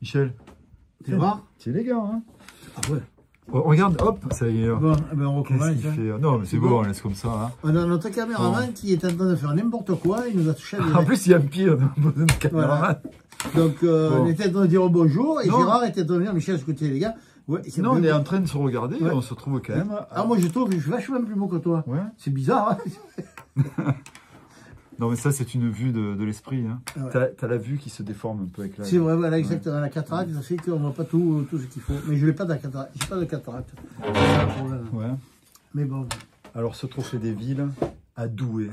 Michel, Tu vois? c'est les gars, hein. Ah ouais. Oh, regarde, hop, ça y est. Bon, eh ben on Qu'est-ce recommence. qu'il Hein. fait? Non, mais c'est bon, on laisse comme ça. Hein. On a notre caméraman qui est en train de faire n'importe quoi, il nous a touché à En plus, il y a un pire dans le caméraman. Donc, Bon. on était en train de dire bonjour, et Non. Gérard était en train de dire, Michel, écoutez les gars. Ouais, Non, on est en train de se regarder, Ouais. on se trouve quand même. Ah, moi je trouve que je suis vachement plus beau que toi. Ouais. C'est bizarre, hein. Non, mais ça, c'est une vue de l'esprit. Hein. Ouais. T'as la vue qui se déforme un peu avec la. C'est vrai, voilà, exactement. La cataracte, ça fait qu'on voit pas tout ce qu'il faut. Mais je n'ai pas de cataracte. J'ai pas de cataracte. C'est ça le problème. Ouais. Mais bon. Alors, ce trophée des villes à Douai.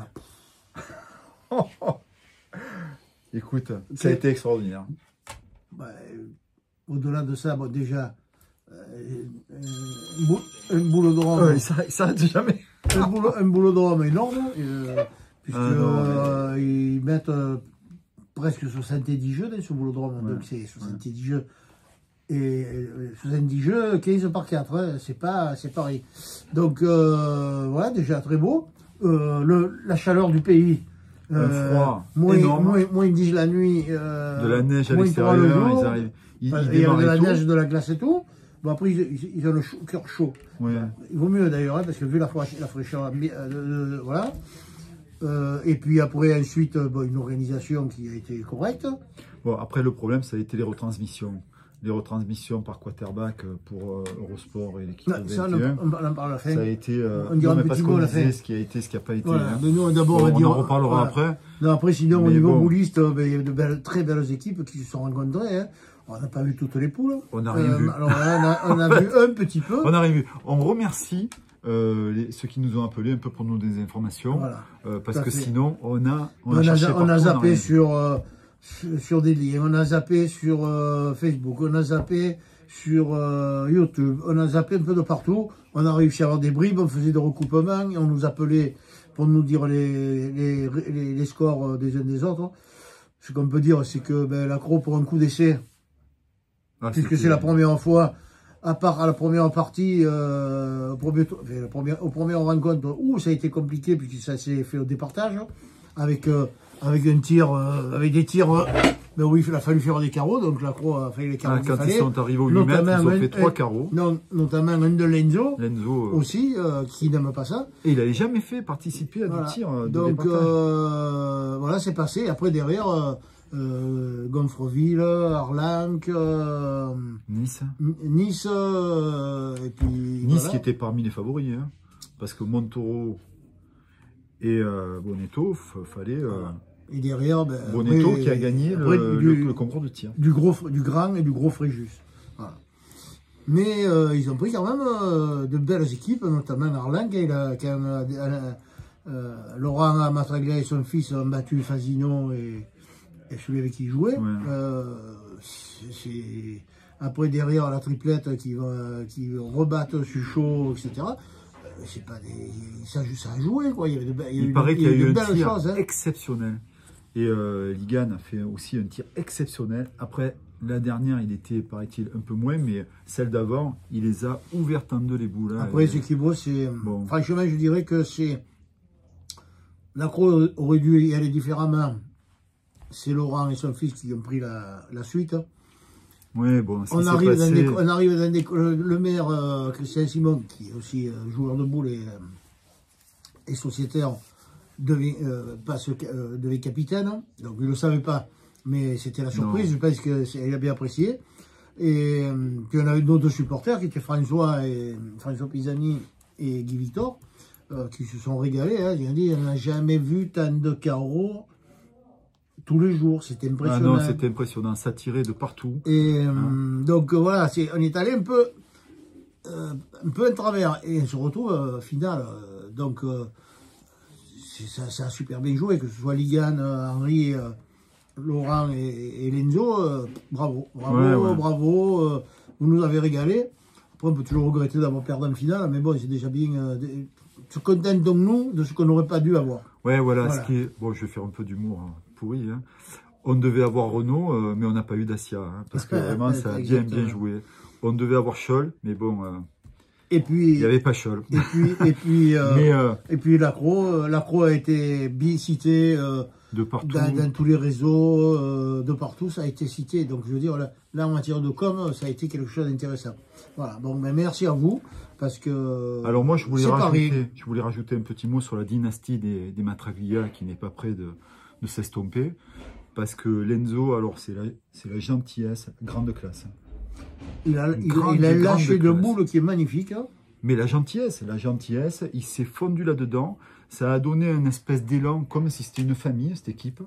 Écoute, ça a été extraordinaire. Bah, au-delà de ça, bon, déjà, un boulodrome. Ça s'arrête jamais. Un boulodrome énorme, puisque non, ils mettent presque 70 jeux dans ce boulodrome. Ouais. Donc c'est 70 jeux. Et 70 jeux, 15 par 4, hein, c'est pareil. Donc voilà, déjà très beau. La chaleur du pays. Un froid énorme. Moins 10 la nuit. De la neige à moins 3 le l'extérieur, jour. ils arrivent. Il y a de la neige, de la glace et tout. Bon, après, ils ont le cœur chaud. Ouais. Il vaut mieux d'ailleurs, hein, parce que vu la fraîcheur, voilà. Et puis après, ensuite, bon, une organisation qui a été correcte. Bon, après, le problème, ça a été les retransmissions. Les retransmissions par quarterback pour Eurosport et l'équipe 21. Ça, on en parle à la fin. Ça a été. On dira un parce petit qu'on mot à la disait fin. ce qui a été, ce qui n'a pas été. Voilà. Hein. Mais nous, d'abord, Bon, on va dire. en reparlera voilà. après. Non, après, sinon, au Mais niveau bon. bouliste, il y a de très belles équipes qui se sont rencontrées. Hein. On n'a pas vu toutes les poules. On n'a rien vu. Alors là, on a vu un petit peu. On a rien vu. On remercie ceux qui nous ont appelés un peu pour nous donner des informations. Voilà. Parce que fait. sinon, on a On cherché a partout, on a zappé rien sur des liens, on a zappé sur Facebook, on a zappé sur YouTube, on a zappé un peu de partout. On a réussi à avoir des bribes, on faisait des recoupements, et on nous appelait pour nous dire les scores des uns des autres. Ce qu'on peut dire, c'est que l'accro pour un coup d'essai, Ah, puisque c'est la première fois, à part à la première partie, au premier rencontre, où ça a été compliqué, puisque ça s'est fait au départage, avec un tir, avec des tirs, où il a fallu faire des carreaux, donc l'accro a fait les carreaux qu'il Quand fallait. ils sont arrivés au 8 mètres, ils ont fait 3 carreaux. Notamment un de Lenzo, Lenzo, aussi, qui n'aime pas ça. et il n'avait jamais fait participer à Voilà. des tirs de Donc, départage. voilà, c'est passé. Après, derrière, Gonfreville, Arlanc, Nice. Nice, et puis... Nice voilà. qui était parmi les favoris, hein, parce que Montoro et Bonetto, fallait... Et derrière, Bonetto après, qui a gagné après, le concours de tir. du grand et du gros Fréjus. Voilà. Mais ils ont pris quand même de belles équipes, notamment Arlanc, Laurent Matraglia et son fils ont battu Fasino et celui avec qui il jouait. Ouais. Après, derrière, la triplette qui rebattent Suchot, etc. C'est pas des... ça a joué, quoi. Il paraît qu'il y a eu un tir choses, hein. exceptionnel. Et Ligan a fait aussi un tir exceptionnel. Après, la dernière, il était, paraît-il, un peu moins, mais celle d'avant, il les a ouvertes en deux, les boules. Là, après, ce qui est beau, c'est... Bon. Franchement, je dirais que c'est... L'accro aurait dû y aller différemment. C'est Laurent et son fils qui ont pris la suite. Oui, bon, On arrive dans le maire Christian Simon, qui est aussi joueur de boules et sociétaire, devient capitaine. Donc il ne le savait pas, mais c'était la surprise. Non. Je pense qu'il a bien apprécié. Et puis on avait d'autres supporters qui étaient François Pisani et Guy Victor, qui se sont régalés. Hein. J'ai dit, on n'a jamais vu tant de carreaux tous les jours, c'était impressionnant. Ah non, c'était impressionnant, ça tirait de partout. Et donc voilà, on est allé un peu à travers et on se retrouve au final. Donc ça a super bien joué, que ce soit Ligan, Henri, Laurent et Lenzo. Bravo, bravo. Vous nous avez régalé. Après, on peut toujours regretter d'avoir perdu en finale, mais bon, c'est déjà bien. Se contentons-nous de ce qu'on n'aurait pas dû avoir. Ouais, voilà. Ce qui est... Bon, je vais faire un peu d'humour pourri. Hein. On devait avoir Renault, mais on n'a pas eu Dacia, hein, parce que vraiment, ça a bien joué. On devait avoir Scholl, mais bon, et puis, il n'y avait pas Scholl. Et puis l'accro a été cité de partout. Dans tous les réseaux, de partout, ça a été cité. Donc, je veux dire, là, en matière de com, ça a été quelque chose d'intéressant. Voilà. Bon, ben, merci à vous, parce que... Alors moi, je voulais rajouter un petit mot sur la dynastie des Matraglia, qui n'est pas près de s'estomper, parce que Lenzo, alors, c'est la gentillesse, grande classe. Il a lâché de boule qui est magnifique. Hein. Mais la gentillesse, il s'est fondu là-dedans. Ça a donné une espèce d'élan, comme si c'était une famille, cette équipe.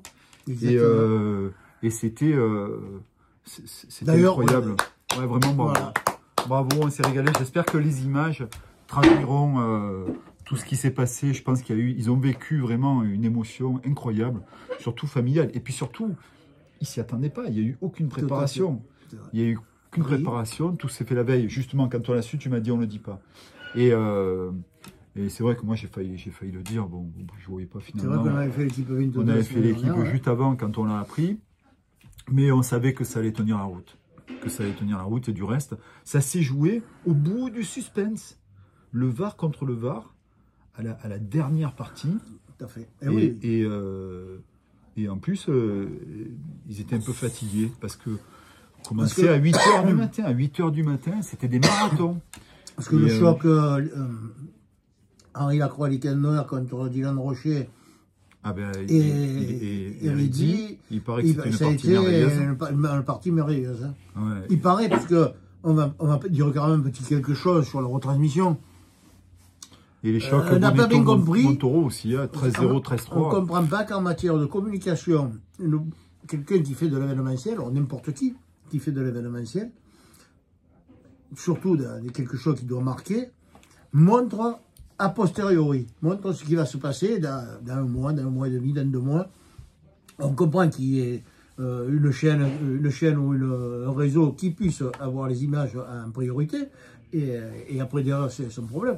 Et c'était incroyable. Ouais, vraiment, bravo. Voilà. Bravo, on s'est régalé. J'espère que les images traduiront tout ce qui s'est passé. Je pense qu'ils ont vécu vraiment une émotion incroyable, surtout familiale. Et puis surtout, ils s'y attendaient pas. Il n'y a eu aucune préparation. Il y a eu aucune préparation. Tout s'est fait la veille. Justement, quand on l'a su, tu m'as dit on ne le dit pas. Et c'est vrai que moi, j'ai failli le dire. Bon, je ne voyais pas finalement. C'est vrai qu'on avait fait l'équipe On avait fait l'équipe juste avant, quand on l'a appris. Mais on savait que ça allait tenir la route. Et du reste, ça s'est joué au bout du suspense. Le VAR contre le VAR, à la dernière partie. Tout à fait. Et en plus, ils étaient un peu fatigués parce que commencer à 8h du matin. À 8h du matin, c'était des marathons. Parce que le choc Henri Lacroix-Likenauer contre Dylan Rocher et Reddy, il paraît que c'était une partie merveilleuse. Une partie merveilleuse. Hein. Ouais. Il paraît, parce que on va dire quand même un petit quelque chose sur la retransmission. Et les chocs on n'a pas bien compris. Montoro aussi, 13-0, 13-3. On ne comprend pas qu'en matière de communication, quelqu'un qui fait de l'événementiel, ou n'importe qui fait de l'événementiel, surtout quelque chose qui doit marquer, montre a posteriori, montre ce qui va se passer dans un mois et demi, dans 2 mois. On comprend qu'il y ait une chaîne ou un réseau qui puisse avoir les images en priorité, et après derrière c'est son problème.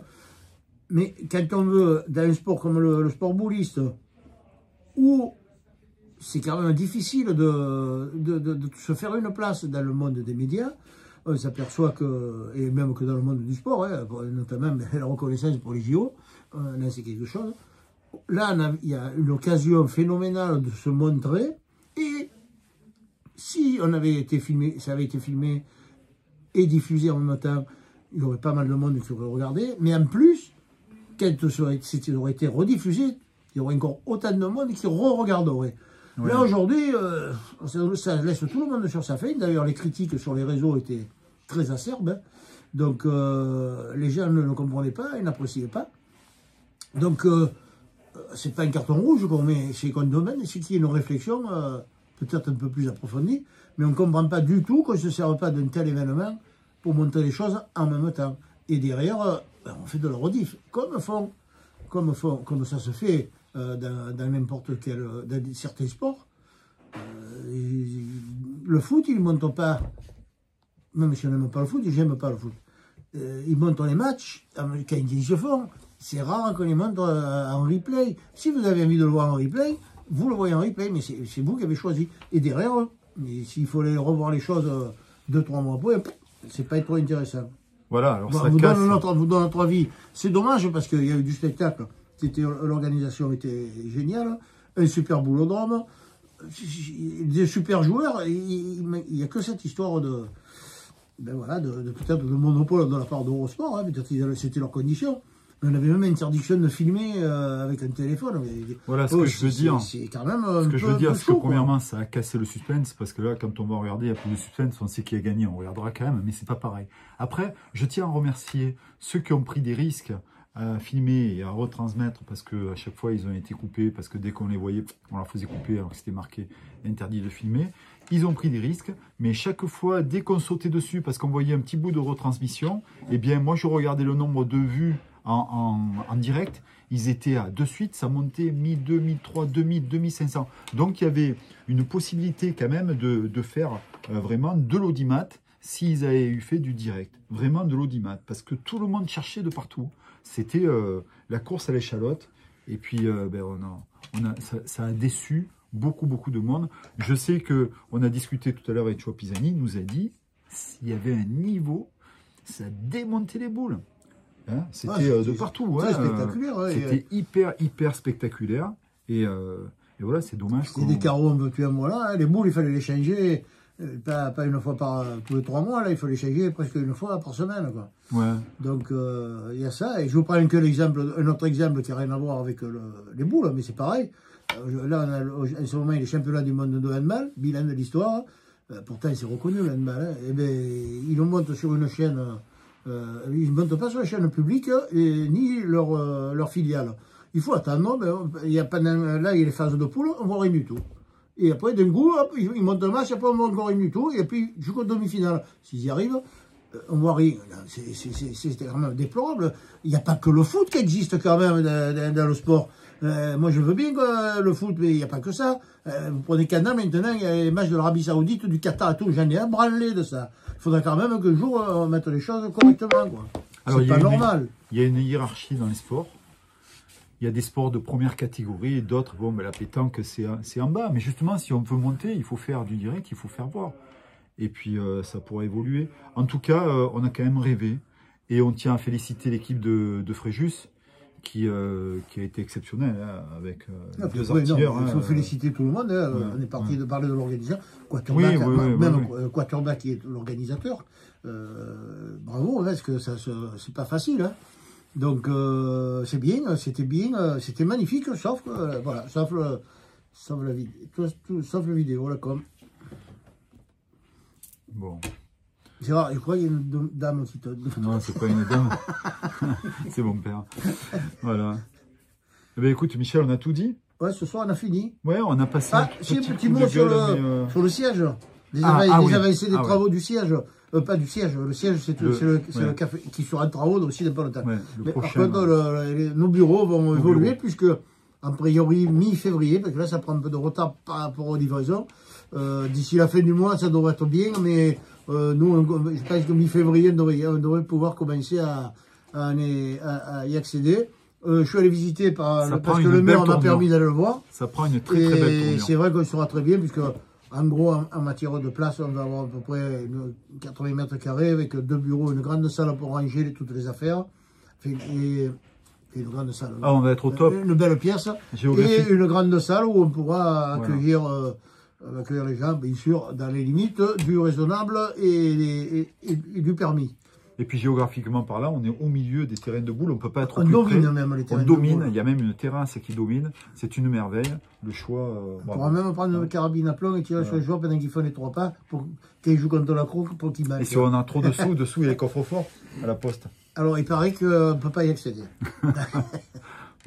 Mais quand on veut, dans un sport comme le sport bouliste, où c'est quand même difficile de se faire une place dans le monde des médias, on s'aperçoit que, et même que dans le monde du sport, hein, notamment la reconnaissance pour les JO, là c'est quelque chose. Là, il y a une occasion phénoménale de se montrer, et si ça avait été filmé et diffusé en même temps, il y aurait pas mal de monde qui aurait regardé, mais en plus, quand ça aurait été rediffusé, il y aurait encore autant de monde qui re-regarderait. Ouais. Là, aujourd'hui, ça laisse tout le monde sur sa faim. D'ailleurs, les critiques sur les réseaux étaient très acerbes. Hein. Donc, les gens ne le comprenaient pas, ils n'appréciaient pas. Donc, c'est pas un carton rouge qu'on met chez Condomaine, c'est qu'il y a une réflexion peut-être un peu plus approfondie, mais on ne comprend pas du tout qu'on ne se serve pas d'un tel événement pour montrer les choses en même temps. Et derrière, on fait de la rediff, comme ça se fait dans n'importe quel, dans certains sports. Le foot, ils ne montent pas, même si on n'aime pas le foot, j'aime pas le foot. Ils montent les matchs, quand ils se font, c'est rare qu'on les montre en replay. Si vous avez envie de le voir en replay, vous le voyez en replay, mais c'est vous qui avez choisi. Et derrière, s'il faut aller revoir les choses 2-3 mois après, c'est pas trop intéressant. Voilà, alors bon, ça vous casse. Donne notre avis. C'est dommage parce qu'il y a eu du spectacle. L'organisation était géniale. Un super boulodrome. Des super joueurs. Il n'y a que cette histoire de peut-être de monopole de la part d'Eurosport. Hein, peut-être c'était leur condition. On avait même interdiction de filmer avec un téléphone. Voilà ce que je veux dire. C'est quand même ce que je veux dire, c'est que premièrement, ça a cassé le suspense, parce que là, quand on va regarder, il n'y a plus de suspense, on sait qui a gagné, on regardera quand même, mais c'est pas pareil. Après, je tiens à remercier ceux qui ont pris des risques à filmer et à retransmettre, parce que à chaque fois, ils ont été coupés, parce que dès qu'on les voyait, on leur faisait couper, alors que c'était marqué interdit de filmer. Ils ont pris des risques, mais chaque fois, dès qu'on sautait dessus, parce qu'on voyait un petit bout de retransmission, eh bien, moi, je regardais le nombre de vues en direct, ils étaient à de suite, ça montait 1002, 1003, 2000, 2500. Donc il y avait une possibilité quand même de faire vraiment de l'audimat s'ils avaient eu fait du direct. Vraiment de l'audimat, parce que tout le monde cherchait de partout. C'était la course à l'échalote, et puis ça a déçu beaucoup de monde. Je sais qu'on a discuté tout à l'heure avec Choua Pisani, il nous a dit, s'il y avait un niveau, ça démontait les boules. Hein, c'était de partout. Très spectaculaire. C'était hyper spectaculaire. Et Et voilà, c'est dommage. C'est des carreaux, on veut tuer un mois là. Les boules, il fallait les changer. Pas une fois tous les 3 mois, là, il faut les changer presque une fois par semaine, quoi. Ouais. Donc, il y a ça. Et je vous prends un autre exemple qui n'a rien à voir avec les boules, mais c'est pareil. Là, en ce moment, il est championnat du monde de handball, bilan de l'histoire. Pourtant, c'est reconnu, le handball. Hein. Et bien, ils le montent sur une chaîne, ils ne montent pas sur la chaîne publique, ni leur filiale. Il faut attendre, il y a là, il y a les phases de poule, on ne voit rien du tout. Et après, d'un coup, hop, ils montent un match, après, on ne voit encore rien du tout. Et puis, jusqu'au demi-finale, s'ils y arrivent, on ne voit rien. C'est vraiment déplorable. Il n'y a pas que le foot qui existe quand même dans le sport. Moi, je veux bien le foot, mais il n'y a pas que ça. Vous prenez Canada, maintenant, il y a les matchs de l'Arabie Saoudite, du Qatar et tout. J'en ai un branlé de ça. Il faudra quand même qu'un jour, on mette les choses correctement. C'est pas normal. Il y a une hiérarchie dans les sports. Il y a des sports de première catégorie et d'autres, bon, mais la pétanque, c'est en bas. Mais justement, si on veut monter, il faut faire du direct, il faut faire voir. Et puis, ça pourra évoluer. En tout cas, on a quand même rêvé. Et on tient à féliciter l'équipe de Fréjus, qui a été exceptionnelle, hein, avec deux artilleurs. Il faut féliciter tout le monde. Hein. On est parti de parler de l'organisation. Quaterback qui est l'organisateur. Bravo, parce que c'est pas facile. Hein. Donc, c'était magnifique, sauf la vidéo, là, comme. Bon. C'est rare, je crois qu'il y a une dame qui te... Non, c'est pas une dame. C'est mon père. Voilà. Eh bien, écoute, Michel, on a tout dit. Ouais, ce soir, on a fini. Ouais, on a passé un petit mot sur le siège. Les avancées des travaux du siège. Pas du siège. Le siège, c'est le café qui sera en travaux aussi dans pas longtemps. Ouais, mais par contre, nos bureaux vont évoluer puisque, a priori, mi-février, parce que là, ça prend un peu de retard par rapport aux livraisons. D'ici la fin du mois, ça devrait être bien, mais nous, je pense que mi-février, on devrait pouvoir commencer à y accéder. Je suis allé visiter parce que le maire m'a permis d'aller le voir. Ça prend une très belle tournure. C'est vrai qu'on sera très bien, puisque en gros, en matière de place, on va avoir à peu près 80 mètres carrés avec 2 bureaux, une grande salle pour ranger toutes les affaires. Et une grande salle. Ah, on va être au top. Une belle pièce. Et une grande salle où on pourra accueillir les gens, bien sûr, dans les limites du raisonnable et du permis. Et puis géographiquement par là, on est au milieu des terrains de boules, on ne peut pas être au plus près. Même les terrains on domine, il y a même une terrasse qui domine, c'est une merveille, le choix... on pourra même prendre une carabine à plomb et tirer sur les joueurs pendant qu'ils font les 3 pas, pour qu'ils jouent contre la croque, pour qu'ils marquent. Et si on a trop de sous, il y a les coffres forts à la poste. Alors il paraît qu'on ne peut pas y accéder.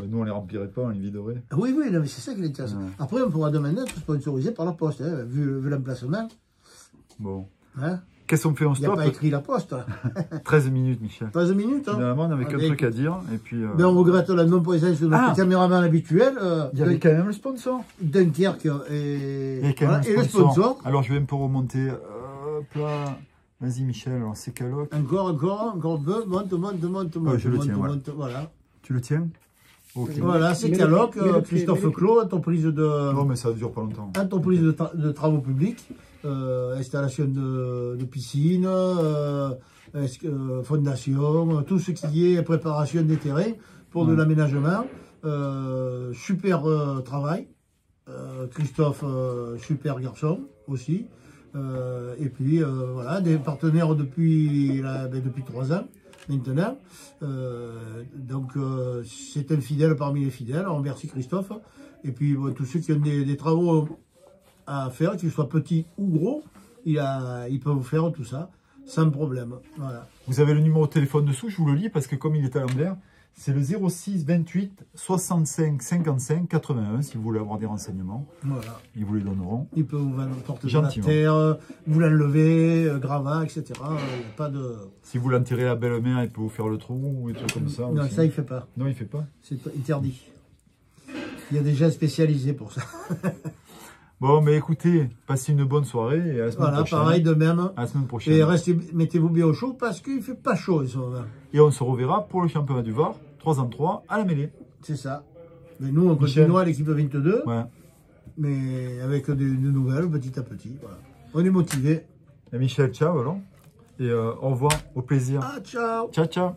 Nous, on ne les remplirait pas, on les viderait. Oui, non, mais c'est ça qui est intéressant. Ouais. Après, on pourra demander d'être sponsorisé par la poste, hein, vu l'emplacement. Bon. Hein? Qu'est-ce qu'on fait? On stop? Il n'y a pas écrit la poste. 13 minutes, Michel. 13 minutes, hein. Finalement, on avait qu'un truc à dire. Et puis, mais on regrette la non-présence de notre caméraman habituel. Il y avait quand même le sponsor. Dunkerque et le sponsor. Alors, je vais un peu remonter. Hop là. Vas-y, Michel. Alors, c'est Caloc. Encore, monte. Je le tiens, voilà. Tu le tiens? Okay. Voilà, c'est Caloc, Christophe Clos, entreprise de... Non, mais ça ne dure pas longtemps. Entreprise de travaux publics, installation de piscine, fondation, tout ce qui est préparation des terrains pour de l'aménagement. Super travail. Christophe, super garçon aussi. Et puis, voilà, des partenaires depuis 3 ans. Maintenant, donc c'est un fidèle parmi les fidèles, on remercie Christophe, et puis tous ceux qui ont des travaux à faire, qu'ils soient petits ou gros, ils peuvent vous faire tout ça, sans problème. Voilà. Vous avez le numéro de téléphone dessous, je vous le lis, parce que comme il est à l'envers, c'est le 06 28 65 55 81, si vous voulez avoir des renseignements. Voilà. Ils vous les donneront. Ils peuvent vous porter de la terre, vous l'enlever, gravat, etc. Il n'y a pas de... Si vous l'enterrez à la belle-mère, il peut vous faire le trou, ou des trucs comme ça. Non, aussi. Ça, il ne fait pas. Non, il ne fait pas. C'est interdit. Il y a des gens spécialisés pour ça. Bon, mais écoutez, passez une bonne soirée et à la semaine prochaine. Voilà, pareil de même. À la semaine prochaine. Et mettez-vous bien au chaud parce qu'il ne fait pas chaud. Et on se reverra pour le championnat du Var, 3 en 3, à la mêlée. C'est ça. Mais nous, on continuera l'équipe 22. Ouais. Mais avec des nouvelles, petit à petit. Voilà. On est motivés. Et Michel, ciao alors. Et au revoir, au plaisir. Ah, ciao. Ciao.